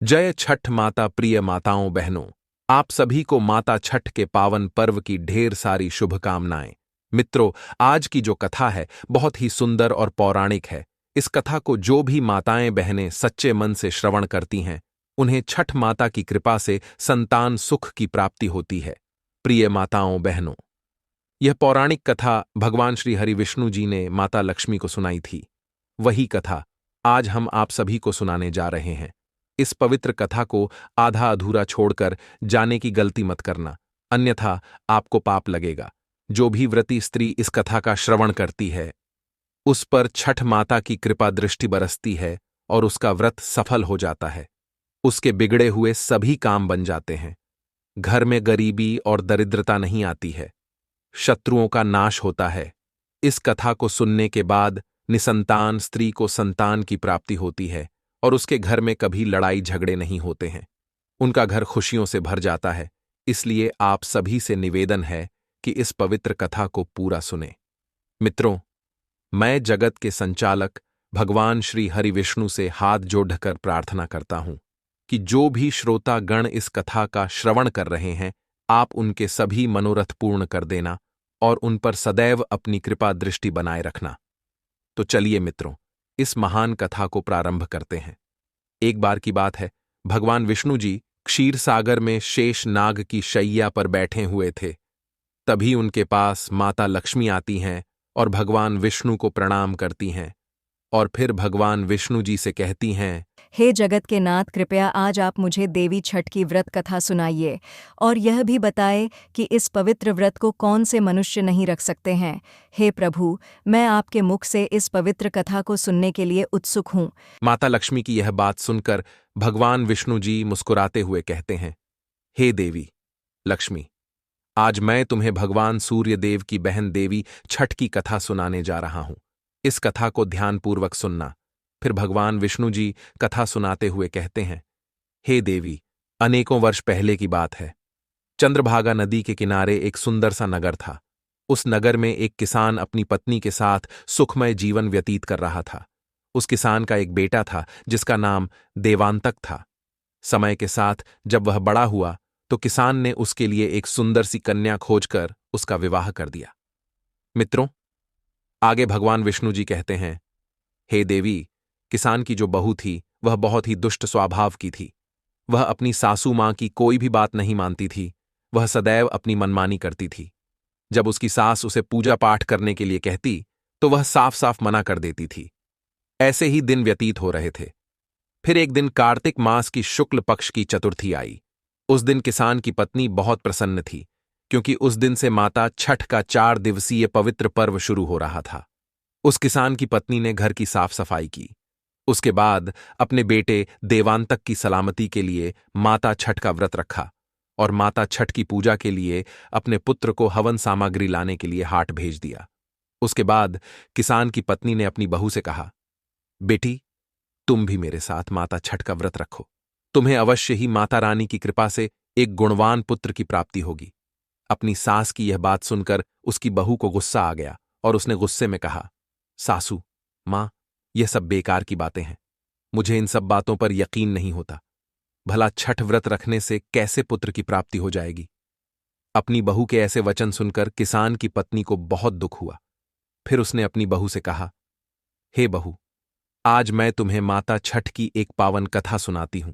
जय छठ माता। प्रिय माताओं बहनों, आप सभी को माता छठ के पावन पर्व की ढेर सारी शुभकामनाएं। मित्रों, आज की जो कथा है बहुत ही सुंदर और पौराणिक है। इस कथा को जो भी माताएं बहनें सच्चे मन से श्रवण करती हैं, उन्हें छठ माता की कृपा से संतान सुख की प्राप्ति होती है। प्रिय माताओं बहनों, यह पौराणिक कथा भगवान श्री हरि विष्णु जी ने माता लक्ष्मी को सुनाई थी। वही कथा आज हम आप सभी को सुनाने जा रहे हैं। इस पवित्र कथा को आधा अधूरा छोड़कर जाने की गलती मत करना, अन्यथा आपको पाप लगेगा। जो भी व्रती स्त्री इस कथा का श्रवण करती है, उस पर छठ माता की कृपा दृष्टि बरसती है और उसका व्रत सफल हो जाता है। उसके बिगड़े हुए सभी काम बन जाते हैं। घर में गरीबी और दरिद्रता नहीं आती है। शत्रुओं का नाश होता है। इस कथा को सुनने के बाद निसंतान स्त्री को संतान की प्राप्ति होती है और उसके घर में कभी लड़ाई झगड़े नहीं होते हैं। उनका घर खुशियों से भर जाता है। इसलिए आप सभी से निवेदन है कि इस पवित्र कथा को पूरा सुने। मित्रों, मैं जगत के संचालक भगवान श्री हरि विष्णु से हाथ जोड़कर प्रार्थना करता हूं कि जो भी श्रोता गण इस कथा का श्रवण कर रहे हैं, आप उनके सभी मनोरथ पूर्ण कर देना और उन पर सदैव अपनी कृपा दृष्टि बनाए रखना। तो चलिए मित्रों, इस महान कथा को प्रारंभ करते हैं। एक बार की बात है, भगवान विष्णु जी क्षीर सागर में शेष नाग की शैया पर बैठे हुए थे। तभी उनके पास माता लक्ष्मी आती हैं और भगवान विष्णु को प्रणाम करती हैं और फिर भगवान विष्णु जी से कहती हैं, हे जगत के नाथ, कृपया आज आप मुझे देवी छठ की व्रत कथा सुनाइए और यह भी बताए कि इस पवित्र व्रत को कौन से मनुष्य नहीं रख सकते हैं। हे प्रभु, मैं आपके मुख से इस पवित्र कथा को सुनने के लिए उत्सुक हूँ। माता लक्ष्मी की यह बात सुनकर भगवान विष्णु जी मुस्कुराते हुए कहते हैं, हे देवी लक्ष्मी, आज मैं तुम्हें भगवान सूर्य देव की बहन देवी छठ की कथा सुनाने जा रहा हूं। इस कथा को ध्यानपूर्वक सुनना। फिर भगवान विष्णु जी कथा सुनाते हुए कहते हैं, हे देवी, अनेकों वर्ष पहले की बात है। चंद्रभागा नदी के किनारे एक सुंदर सा नगर था। उस नगर में एक किसान अपनी पत्नी के साथ सुखमय जीवन व्यतीत कर रहा था। उस किसान का एक बेटा था जिसका नाम देवांतक था। समय के साथ जब वह बड़ा हुआ तो किसान ने उसके लिए एक सुंदर सी कन्या खोजकर उसका विवाह कर दिया। मित्रों, आगे भगवान विष्णु जी कहते हैं, हे देवी, किसान की जो बहू थी वह बहुत ही दुष्ट स्वभाव की थी। वह अपनी सासू मां की कोई भी बात नहीं मानती थी। वह सदैव अपनी मनमानी करती थी। जब उसकी सास उसे पूजा पाठ करने के लिए कहती तो वह साफ साफ मना कर देती थी। ऐसे ही दिन व्यतीत हो रहे थे। फिर एक दिन कार्तिक मास की शुक्ल पक्ष की चतुर्थी आई। उस दिन किसान की पत्नी बहुत प्रसन्न थी, क्योंकि उस दिन से माता छठ का 4 दिवसीय पवित्र पर्व शुरू हो रहा था। उस किसान की पत्नी ने घर की साफ सफाई की। उसके बाद अपने बेटे देवांतक की सलामती के लिए माता छठ का व्रत रखा और माता छठ की पूजा के लिए अपने पुत्र को हवन सामग्री लाने के लिए हाट भेज दिया। उसके बाद किसान की पत्नी ने अपनी बहू से कहा, बेटी, तुम भी मेरे साथ माता छठ का व्रत रखो। तुम्हें अवश्य ही माता रानी की कृपा से एक गुणवान पुत्र की प्राप्ति होगी। अपनी सास की यह बात सुनकर उसकी बहू को गुस्सा आ गया और उसने गुस्से में कहा, सासू मां, यह सब बेकार की बातें हैं। मुझे इन सब बातों पर यकीन नहीं होता। भला छठ व्रत रखने से कैसे पुत्र की प्राप्ति हो जाएगी। अपनी बहू के ऐसे वचन सुनकर किसान की पत्नी को बहुत दुख हुआ। फिर उसने अपनी बहू से कहा, हे बहू, आज मैं तुम्हें माता छठ की एक पावन कथा सुनाती हूं।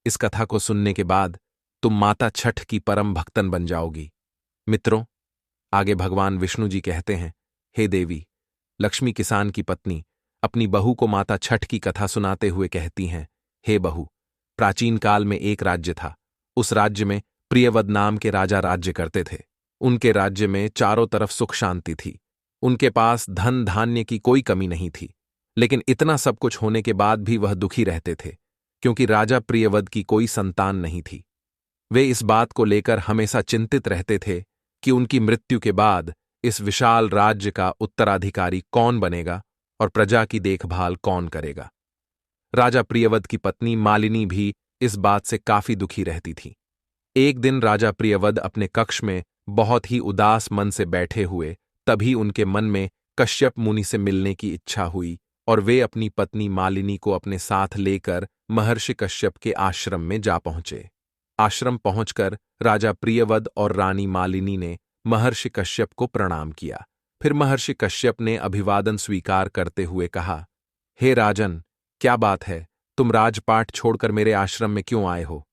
इस कथा को सुनने के बाद तुम माता छठ की परम भक्तन बन जाओगी। मित्रों, आगे भगवान विष्णु जी कहते हैं, हे देवी लक्ष्मी, किसान की पत्नी अपनी बहू को माता छठ की कथा सुनाते हुए कहती हैं, हे बहू, प्राचीन काल में एक राज्य था। उस राज्य में प्रियवद नाम के राजा राज्य करते थे। उनके राज्य में चारों तरफ सुख शांति थी। उनके पास धन धान्य की कोई कमी नहीं थी। लेकिन इतना सब कुछ होने के बाद भी वह दुखी रहते थे, क्योंकि राजा प्रियवद की कोई संतान नहीं थी। वे इस बात को लेकर हमेशा चिंतित रहते थे कि उनकी मृत्यु के बाद इस विशाल राज्य का उत्तराधिकारी कौन बनेगा और प्रजा की देखभाल कौन करेगा। राजा प्रियवद की पत्नी मालिनी भी इस बात से काफी दुखी रहती थी। एक दिन राजा प्रियवद अपने कक्ष में बहुत ही उदास मन से बैठे हुए, तभी उनके मन में कश्यप मुनि से मिलने की इच्छा हुई और वे अपनी पत्नी मालिनी को अपने साथ लेकर महर्षि कश्यप के आश्रम में जा पहुंचे। आश्रम पहुंचकर राजा प्रियव्रत और रानी मालिनी ने महर्षि कश्यप को प्रणाम किया। फिर महर्षि कश्यप ने अभिवादन स्वीकार करते हुए कहा, हे राजन, क्या बात है, तुम राजपाट छोड़कर मेरे आश्रम में क्यों आए हो?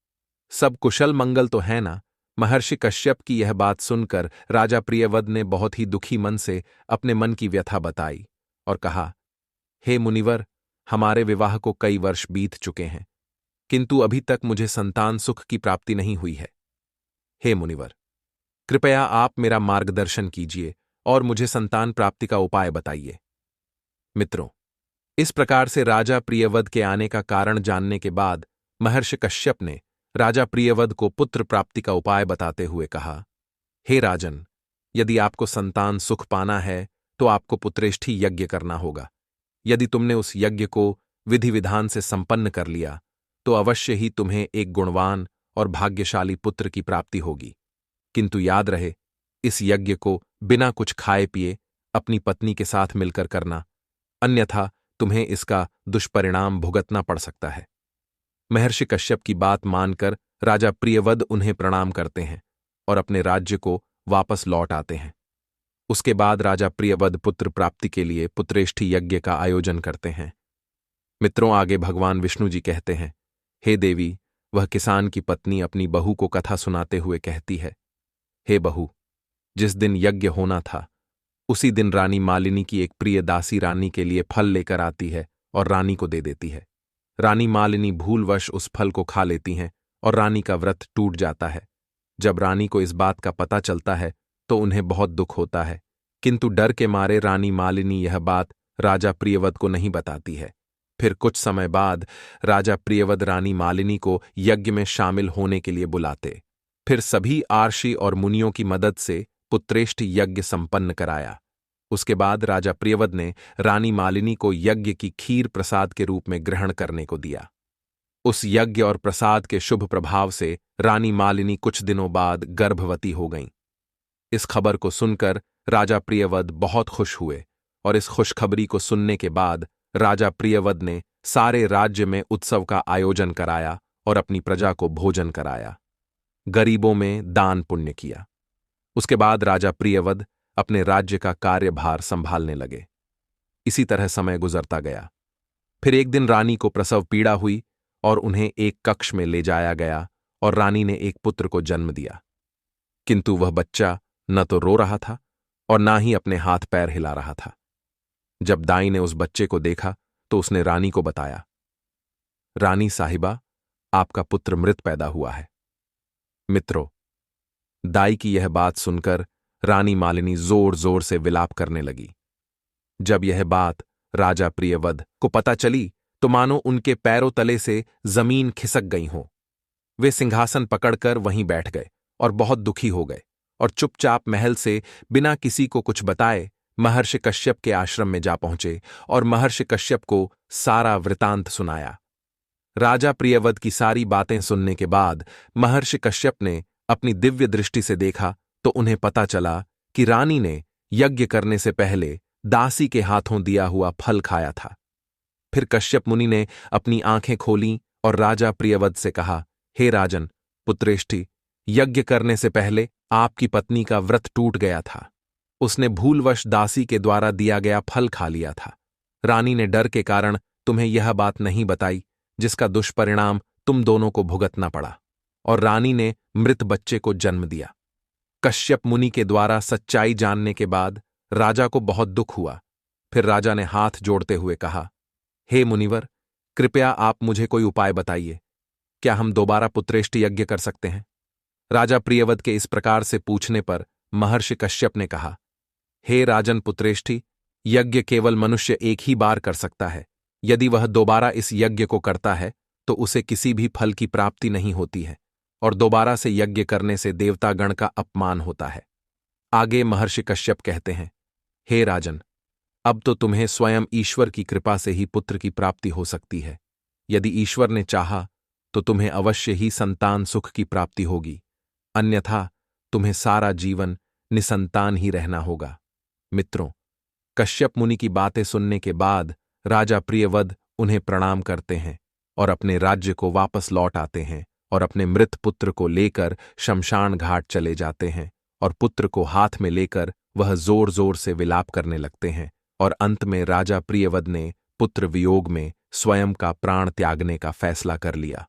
सब कुशल मंगल तो है ना? महर्षि कश्यप की यह बात सुनकर राजा प्रियव्रत ने बहुत ही दुखी मन से अपने मन की व्यथा बताई और कहा, हे मुनिवर, हमारे विवाह को कई वर्ष बीत चुके हैं, किंतु अभी तक मुझे संतान सुख की प्राप्ति नहीं हुई है। हे मुनिवर, कृपया आप मेरा मार्गदर्शन कीजिए और मुझे संतान प्राप्ति का उपाय बताइए। मित्रों, इस प्रकार से राजा प्रियव्रत के आने का कारण जानने के बाद महर्षि कश्यप ने राजा प्रियव्रत को पुत्र प्राप्ति का उपाय बताते हुए कहा, हे राजन, यदि आपको संतान सुख पाना है तो आपको पुत्रेष्ठी यज्ञ करना होगा। यदि तुमने उस यज्ञ को विधि विधान से संपन्न कर लिया तो अवश्य ही तुम्हें एक गुणवान और भाग्यशाली पुत्र की प्राप्ति होगी। किंतु याद रहे, इस यज्ञ को बिना कुछ खाए पिए अपनी पत्नी के साथ मिलकर करना, अन्यथा तुम्हें इसका दुष्परिणाम भुगतना पड़ सकता है। महर्षि कश्यप की बात मानकर राजा प्रियव्रत उन्हें प्रणाम करते हैं और अपने राज्य को वापस लौट आते हैं। उसके बाद राजा प्रियव्रत पुत्र प्राप्ति के लिए पुत्रेष्ठी यज्ञ का आयोजन करते हैं। मित्रों, आगे भगवान विष्णु जी कहते हैं, हे देवी, वह किसान की पत्नी अपनी बहू को कथा सुनाते हुए कहती है, हे बहू, जिस दिन यज्ञ होना था उसी दिन रानी मालिनी की एक प्रिय दासी रानी के लिए फल लेकर आती है और रानी को दे देती है। रानी मालिनी भूलवश उस फल को खा लेती हैं और रानी का व्रत टूट जाता है। जब रानी को इस बात का पता चलता है तो उन्हें बहुत दुख होता है, किंतु डर के मारे रानी मालिनी यह बात राजा प्रियव्रत को नहीं बताती है। फिर कुछ समय बाद राजा प्रियव्रत रानी मालिनी को यज्ञ में शामिल होने के लिए बुलाते। फिर सभी आर्षि और मुनियों की मदद से पुत्रेष्ठी यज्ञ संपन्न कराया। उसके बाद राजा प्रियव्रत ने रानी मालिनी को यज्ञ की खीर प्रसाद के रूप में ग्रहण करने को दिया। उस यज्ञ और प्रसाद के शुभ प्रभाव से रानी मालिनी कुछ दिनों बाद गर्भवती हो गईं। इस खबर को सुनकर राजा प्रियव्रत बहुत खुश हुए और इस खुशखबरी को सुनने के बाद राजा प्रियव्रत ने सारे राज्य में उत्सव का आयोजन कराया और अपनी प्रजा को भोजन कराया, गरीबों में दान पुण्य किया। उसके बाद राजा प्रियव्रत अपने राज्य का कार्यभार संभालने लगे। इसी तरह समय गुजरता गया। फिर एक दिन रानी को प्रसव पीड़ा हुई और उन्हें एक कक्ष में ले जाया गया और रानी ने एक पुत्र को जन्म दिया। किंतु वह बच्चा न तो रो रहा था और ना ही अपने हाथ पैर हिला रहा था। जब दाई ने उस बच्चे को देखा तो उसने रानी को बताया, रानी साहिबा, आपका पुत्र मृत पैदा हुआ है। मित्रों, दाई की यह बात सुनकर रानी मालिनी जोर जोर से विलाप करने लगी। जब यह बात राजा प्रियव्रत को पता चली तो मानो उनके पैरों तले से जमीन खिसक गई हो। वे सिंहासन पकड़कर वहीं बैठ गए और बहुत दुखी हो गए और चुपचाप महल से बिना किसी को कुछ बताए महर्षि कश्यप के आश्रम में जा पहुंचे और महर्षि कश्यप को सारा वृतांत सुनाया। राजा प्रियव्रत की सारी बातें सुनने के बाद महर्षि कश्यप ने अपनी दिव्य दृष्टि से देखा तो उन्हें पता चला कि रानी ने यज्ञ करने से पहले दासी के हाथों दिया हुआ फल खाया था। फिर कश्यप मुनि ने अपनी आंखें खोलीं और राजा प्रियव्रत से कहा, हे राजन, पुत्रेष्ठी, यज्ञ करने से पहले आपकी पत्नी का व्रत टूट गया था। उसने भूलवश दासी के द्वारा दिया गया फल खा लिया था। रानी ने डर के कारण तुम्हें यह बात नहीं बताई, जिसका दुष्परिणाम तुम दोनों को भुगतना पड़ा और रानी ने मृत बच्चे को जन्म दिया। कश्यप मुनि के द्वारा सच्चाई जानने के बाद राजा को बहुत दुख हुआ। फिर राजा ने हाथ जोड़ते हुए कहा, हे मुनिवर, कृपया आप मुझे कोई उपाय बताइए। क्या हम दोबारा पुत्रेष्ठी यज्ञ कर सकते हैं? राजा प्रियव्रत के इस प्रकार से पूछने पर महर्षि कश्यप ने कहा, हे राजन पुत्रेष्ठी, यज्ञ केवल मनुष्य एक ही बार कर सकता है। यदि वह दोबारा इस यज्ञ को करता है तो उसे किसी भी फल की प्राप्ति नहीं होती है और दोबारा से यज्ञ करने से देवतागण का अपमान होता है। आगे महर्षि कश्यप कहते हैं, हे राजन, अब तो तुम्हें स्वयं ईश्वर की कृपा से ही पुत्र की प्राप्ति हो सकती है। यदि ईश्वर ने चाहा तो तुम्हें अवश्य ही संतान सुख की प्राप्ति होगी, अन्यथा तुम्हें सारा जीवन निसंतान ही रहना होगा। मित्रों, कश्यप मुनि की बातें सुनने के बाद राजा प्रियव्रत उन्हें प्रणाम करते हैं और अपने राज्य को वापस लौट आते हैं और अपने मृत पुत्र को लेकर शमशान घाट चले जाते हैं और पुत्र को हाथ में लेकर वह जोर जोर से विलाप करने लगते हैं और अंत में राजा प्रियवद ने पुत्र वियोग में स्वयं का प्राण त्यागने का फैसला कर लिया।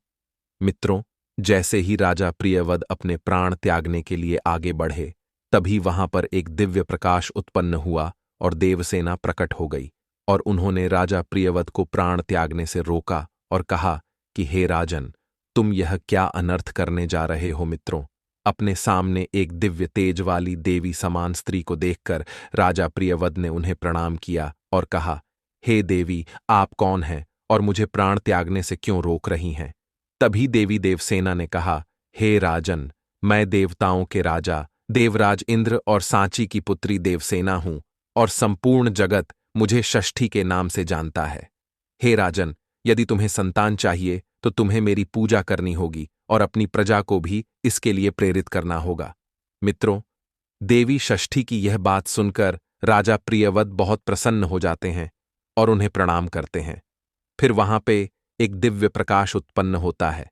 मित्रों, जैसे ही राजा प्रियवद अपने प्राण त्यागने के लिए आगे बढ़े, तभी वहां पर एक दिव्य प्रकाश उत्पन्न हुआ और देवसेना प्रकट हो गई और उन्होंने राजा प्रियवद को प्राण त्यागने से रोका और कहा कि हे राजन, तुम यह क्या अनर्थ करने जा रहे हो। मित्रों, अपने सामने एक दिव्य तेज वाली देवी समान स्त्री को देखकर राजा प्रियवद ने उन्हें प्रणाम किया और कहा, हे देवी, आप कौन हैं और मुझे प्राण त्यागने से क्यों रोक रही हैं। तभी देवी देवसेना ने कहा, हे राजन, मैं देवताओं के राजा देवराज इंद्र और सांची की पुत्री देवसेना हूं और संपूर्ण जगत मुझे षष्ठी के नाम से जानता है। हे राजन, यदि तुम्हें संतान चाहिए तो तुम्हें मेरी पूजा करनी होगी और अपनी प्रजा को भी इसके लिए प्रेरित करना होगा। मित्रों, देवी षष्ठी की यह बात सुनकर राजा प्रियवद बहुत प्रसन्न हो जाते हैं और उन्हें प्रणाम करते हैं। फिर वहां पे एक दिव्य प्रकाश उत्पन्न होता है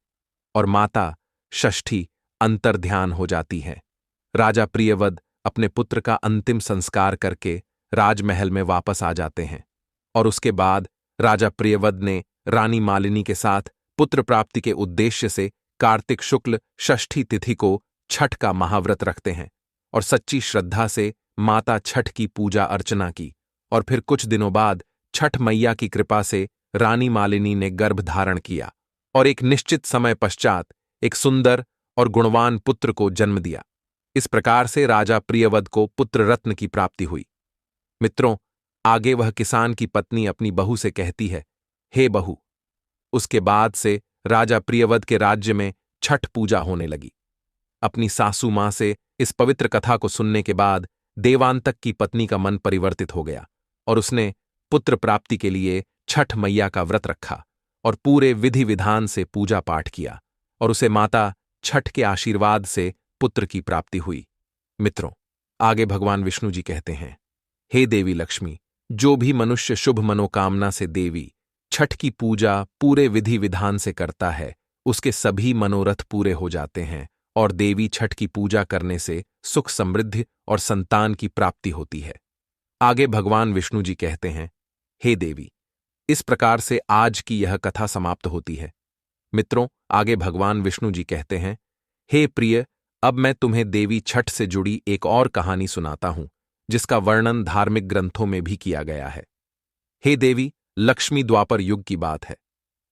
और माता षष्ठी अंतर्ध्यान हो जाती है। राजा प्रियवद अपने पुत्र का अंतिम संस्कार करके राजमहल में वापस आ जाते हैं और उसके बाद राजा प्रियवद ने रानी मालिनी के साथ पुत्र प्राप्ति के उद्देश्य से कार्तिक शुक्ल षष्ठी तिथि को छठ का महाव्रत रखते हैं और सच्ची श्रद्धा से माता छठ की पूजा अर्चना की और फिर कुछ दिनों बाद छठ मैया की कृपा से रानी मालिनी ने गर्भ धारण किया और एक निश्चित समय पश्चात एक सुंदर और गुणवान पुत्र को जन्म दिया। इस प्रकार से राजा प्रियवद को पुत्र रत्न की प्राप्ति हुई। मित्रों, आगे वह किसान की पत्नी अपनी बहू से कहती है, हे बहू। उसके बाद से राजा प्रियवद के राज्य में छठ पूजा होने लगी। अपनी सासू मां से इस पवित्र कथा को सुनने के बाद देवांतक की पत्नी का मन परिवर्तित हो गया और उसने पुत्र प्राप्ति के लिए छठ मैया का व्रत रखा और पूरे विधि विधान से पूजा पाठ किया और उसे माता छठ के आशीर्वाद से पुत्र की प्राप्ति हुई। मित्रों, आगे भगवान विष्णु जी कहते हैं, हे देवी लक्ष्मी, जो भी मनुष्य शुभ मनोकामना से देवी छठ की पूजा पूरे विधि विधान से करता है, उसके सभी मनोरथ पूरे हो जाते हैं और देवी छठ की पूजा करने से सुख समृद्धि और संतान की प्राप्ति होती है। आगे भगवान विष्णु जी कहते हैं, हे देवी। इस प्रकार से आज की यह कथा समाप्त होती है। मित्रों, आगे भगवान विष्णु जी कहते हैं, हे प्रिय, अब मैं तुम्हें देवी छठ से जुड़ी एक और कहानी सुनाता हूं जिसका वर्णन धार्मिक ग्रंथों में भी किया गया है। हे देवी, लक्ष्मी द्वापर युग की बात है।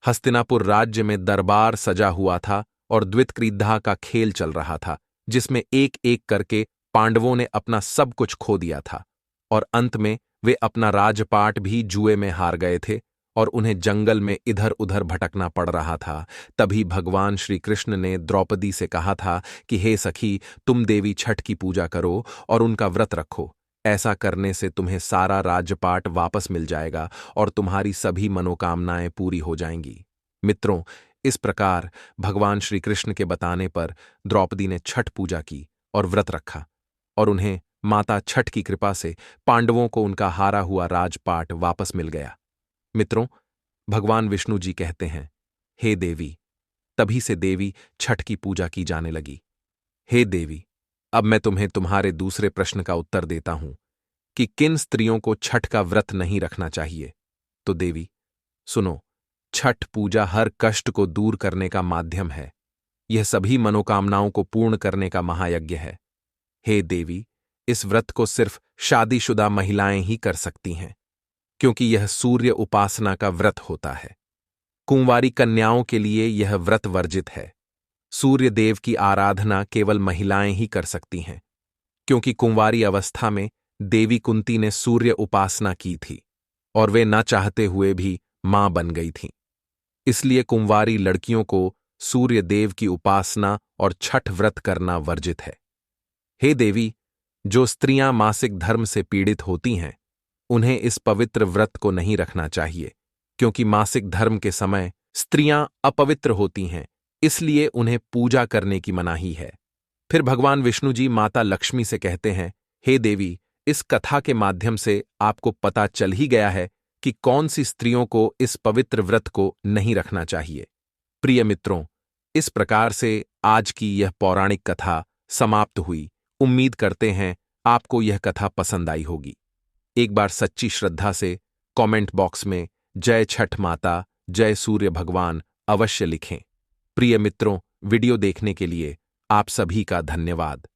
हस्तिनापुर राज्य में दरबार सजा हुआ था और द्वितक्रीधा का खेल चल रहा था, जिसमें एक एक करके पांडवों ने अपना सब कुछ खो दिया था और अंत में वे अपना राजपाट भी जुए में हार गए थे और उन्हें जंगल में इधर उधर भटकना पड़ रहा था। तभी भगवान श्री कृष्ण ने द्रौपदी से कहा था कि हे सखी, तुम देवी छठ की पूजा करो और उनका व्रत रखो। ऐसा करने से तुम्हें सारा राजपाट वापस मिल जाएगा और तुम्हारी सभी मनोकामनाएं पूरी हो जाएंगी। मित्रों, इस प्रकार भगवान श्री कृष्ण के बताने पर द्रौपदी ने छठ पूजा की और व्रत रखा और उन्हें माता छठ की कृपा से पांडवों को उनका हारा हुआ राजपाट वापस मिल गया। मित्रों, भगवान विष्णु जी कहते हैं, हे देवी। तभी से देवी छठ की पूजा की जाने लगी। हे देवी, अब मैं तुम्हें तुम्हारे दूसरे प्रश्न का उत्तर देता हूं कि किन स्त्रियों को छठ का व्रत नहीं रखना चाहिए। तो देवी सुनो, छठ पूजा हर कष्ट को दूर करने का माध्यम है। यह सभी मनोकामनाओं को पूर्ण करने का महायज्ञ है। हे देवी, इस व्रत को सिर्फ शादीशुदा महिलाएं ही कर सकती हैं, क्योंकि यह सूर्य उपासना का व्रत होता है। कुंवारी कन्याओं के लिए यह व्रत वर्जित है। सूर्य देव की आराधना केवल महिलाएं ही कर सकती हैं, क्योंकि कुंवारी अवस्था में देवी कुंती ने सूर्य उपासना की थी और वे न चाहते हुए भी मां बन गई थीं। इसलिए कुंवारी लड़कियों को सूर्य देव की उपासना और छठ व्रत करना वर्जित है। हे देवी, जो स्त्रियां मासिक धर्म से पीड़ित होती हैं, उन्हें इस पवित्र व्रत को नहीं रखना चाहिए, क्योंकि मासिक धर्म के समय स्त्रियां अपवित्र होती हैं, इसलिए उन्हें पूजा करने की मनाही है। फिर भगवान विष्णु जी माता लक्ष्मी से कहते हैं, हे देवी, इस कथा के माध्यम से आपको पता चल ही गया है कि कौन सी स्त्रियों को इस पवित्र व्रत को नहीं रखना चाहिए। प्रिय मित्रों, इस प्रकार से आज की यह पौराणिक कथा समाप्त हुई। उम्मीद करते हैं आपको यह कथा पसंद आई होगी। एक बार सच्ची श्रद्धा से कमेंट बॉक्स में जय छठ माता, जय सूर्य भगवान अवश्य लिखें। प्रिय मित्रों, वीडियो देखने के लिए आप सभी का धन्यवाद।